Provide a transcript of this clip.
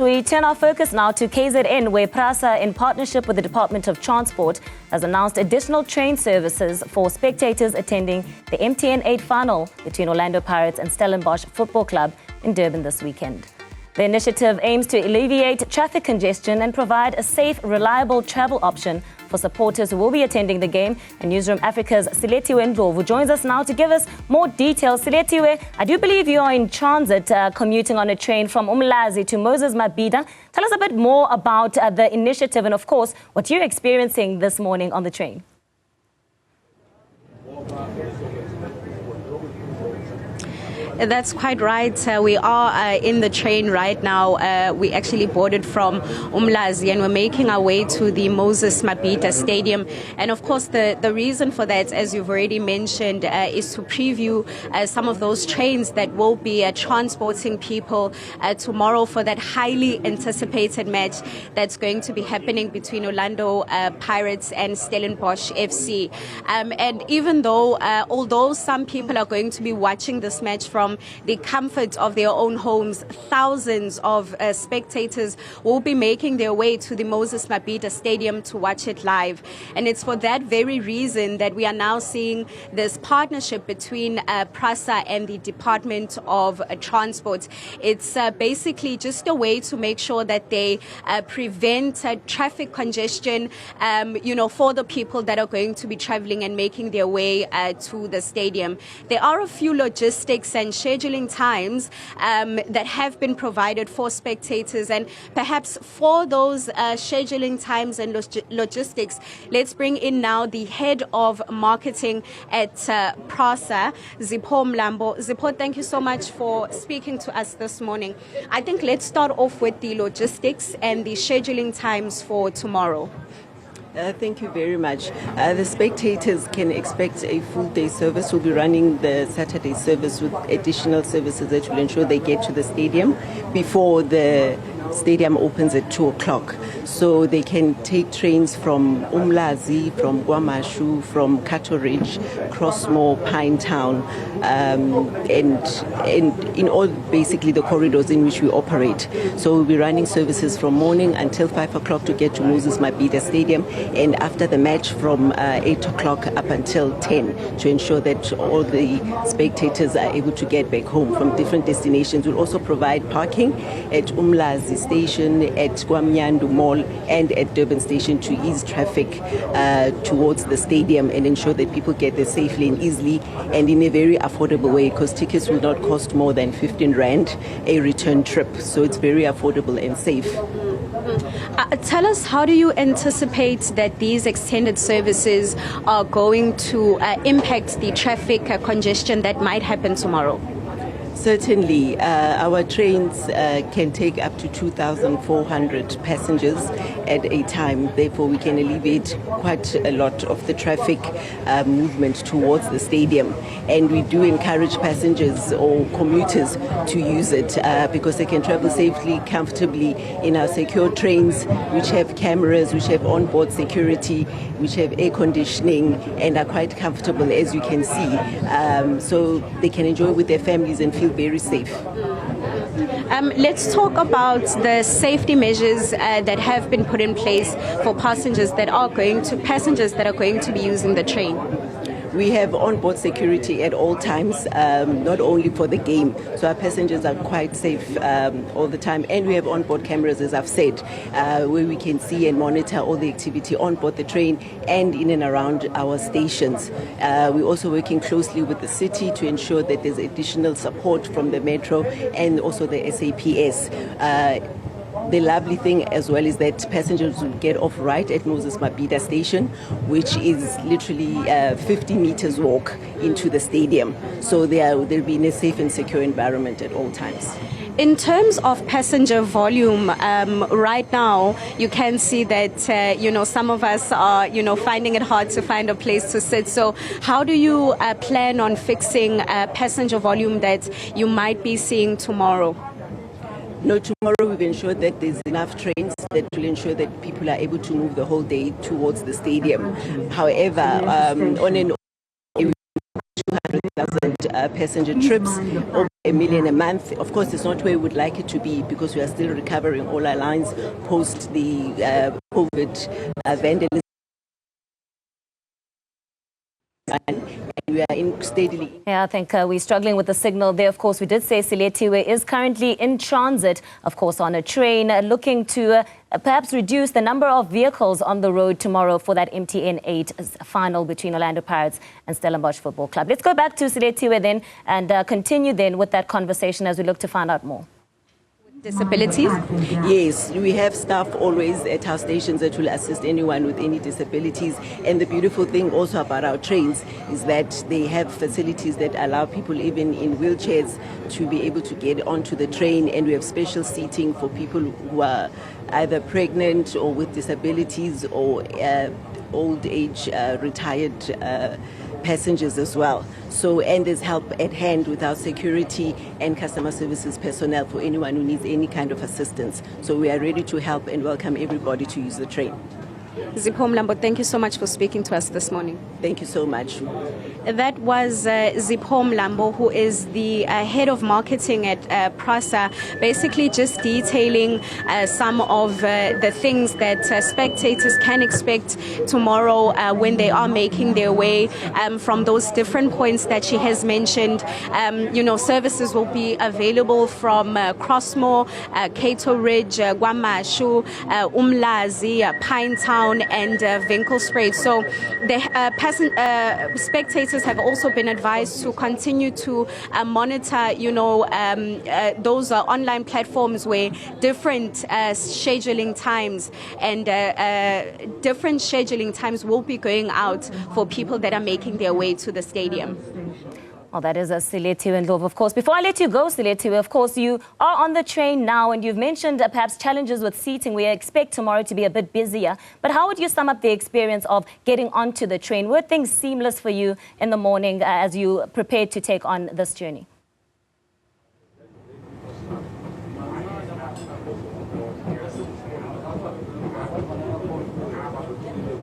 We turn our focus now to KZN, where PRASA, in partnership with the Department of Transport, has announced additional train services for spectators attending the MTN8 final between Orlando Pirates and Stellenbosch Football Club in Durban this weekend. The initiative aims to alleviate traffic congestion and provide a safe, reliable travel option for supporters who will be attending the game. And Newzroom Afrika's Silethiwe Ndlovu joins us now to give us more details. Silethiwe, I do believe you are in transit commuting on a train from Umlazi to Moses Mabhida. Tell us a bit more about the initiative and, of course, what you're experiencing this morning on the train. That's quite right. We are in the train right now. We actually boarded from Umlazi and we're making our way to the Moses Mabhida Stadium. And of course, the reason for that, as you've already mentioned, is to preview some of those trains that will be transporting people tomorrow for that highly anticipated match that's going to be happening between Orlando Pirates and Stellenbosch FC. And even though, although some people are going to be watching this match from the comfort of their own homes, thousands of spectators will be making their way to the Moses Mabhida Stadium to watch it live. And it's for that very reason that we are now seeing this partnership between PRASA and the Department of Transport. It's basically just a way to make sure that they prevent traffic congestion, for the people that are going to be traveling and making their way to the stadium. There are a few logistics and scheduling times that have been provided for spectators, and perhaps for those scheduling times and logistics, let's bring in now the head of marketing at PRASA, Zipho Mlambo. Zipho, thank you so much for speaking to us this morning. I think let's start off with the logistics and the scheduling times for tomorrow. Thank you very much. The spectators can expect a full-day service. We'll be running the Saturday service with additional services that will ensure they get to the stadium before the stadium opens at 2 o'clock. So they can take trains from Umlazi, from Guamashu, from Cato Ridge, Crossmore, Pinetown, and in all basically the corridors in which we operate. So we'll be running services from morning until 5 o'clock to get to Moses Mabhida Stadium, and after the match from 8 o'clock up until 10 to ensure that all the spectators are able to get back home from different destinations. We'll also provide parking at Umlazi Station, at Gwamnyandu Mall, and at Durban Station to ease traffic towards the stadium and ensure that people get there safely and easily and in a very affordable way, because tickets will not cost more than 15 Rand a return trip. So it's very affordable and safe. Tell us, how do you anticipate that these extended services are going to impact the traffic congestion that might happen tomorrow? Certainly, our trains can take up to 2,400 passengers at a time. Therefore, we can alleviate quite a lot of the traffic movement towards the stadium. And we do encourage passengers or commuters to use it because they can travel safely, comfortably in our secure trains, which have cameras, which have onboard security, which have air conditioning, and are quite comfortable, as you can see. So they can enjoy with their families and feel very safe. Let's talk about the safety measures that have been put in place for passengers that are going to be using the train. We have onboard security at all times, not only for the game. So our passengers are quite safe all the time. And we have onboard cameras, as I've said, where we can see and monitor all the activity on board the train and in and around our stations. We're also working closely with the city to ensure that there's additional support from the Metro and also the SAPS. The lovely thing as well is that passengers will get off right at Moses Mabhida Station, which is literally 50 meters walk into the stadium. So they'll be in a safe and secure environment at all times. In terms of passenger volume, right now you can see that some of us are finding it hard to find a place to sit. So how do you plan on fixing passenger volume that you might be seeing tomorrow? No, tomorrow we've ensured that there's enough trains that will ensure that people are able to move the whole day towards the stadium. However, on an 200,000 passenger trips, over 1 million a month. Of course, it's not where we would like it to be because we are still recovering all our lines post the COVID vandalism. And we are in steadily. Yeah, I think we're struggling with the signal there. Of course, we did say Silethiwe is currently in transit, of course, on a train, looking to perhaps reduce the number of vehicles on the road tomorrow for that MTN8 final between Orlando Pirates and Stellenbosch Football Club. Let's go back to Silethiwe then and continue then with that conversation as we look to find out more. Disabilities? Yes, we have staff always at our stations that will assist anyone with any disabilities. And the beautiful thing also about our trains is that they have facilities that allow people even in wheelchairs to be able to get onto the train, and we have special seating for people who are either pregnant or with disabilities or old age retired passengers as well. So, and there's help at hand with our security and customer services personnel for anyone who needs any kind of assistance. So we are ready to help and welcome everybody to use the train. Zipho Mlambo, thank you so much for speaking to us this morning. Thank you so much. That was Zipho Mlambo, who is the head of marketing at PRASA, basically just detailing some of the things that spectators can expect tomorrow when they are making their way from those different points that she has mentioned. Services will be available from Crossmore, Cato Ridge, Guamashu, Umlazi, Pinetown, and Winkelspruit. So the spectators have also been advised to continue to monitor, those online platforms where different scheduling times and different scheduling times will be going out for people that are making their way to the stadium. Well, that is a Silethiwe and Ndlovu, of course. Before I let you go, Silethiwe, of course, you are on the train now and you've mentioned perhaps challenges with seating. We expect tomorrow to be a bit busier. But how would you sum up the experience of getting onto the train? Were things seamless for you in the morning as you prepared to take on this journey?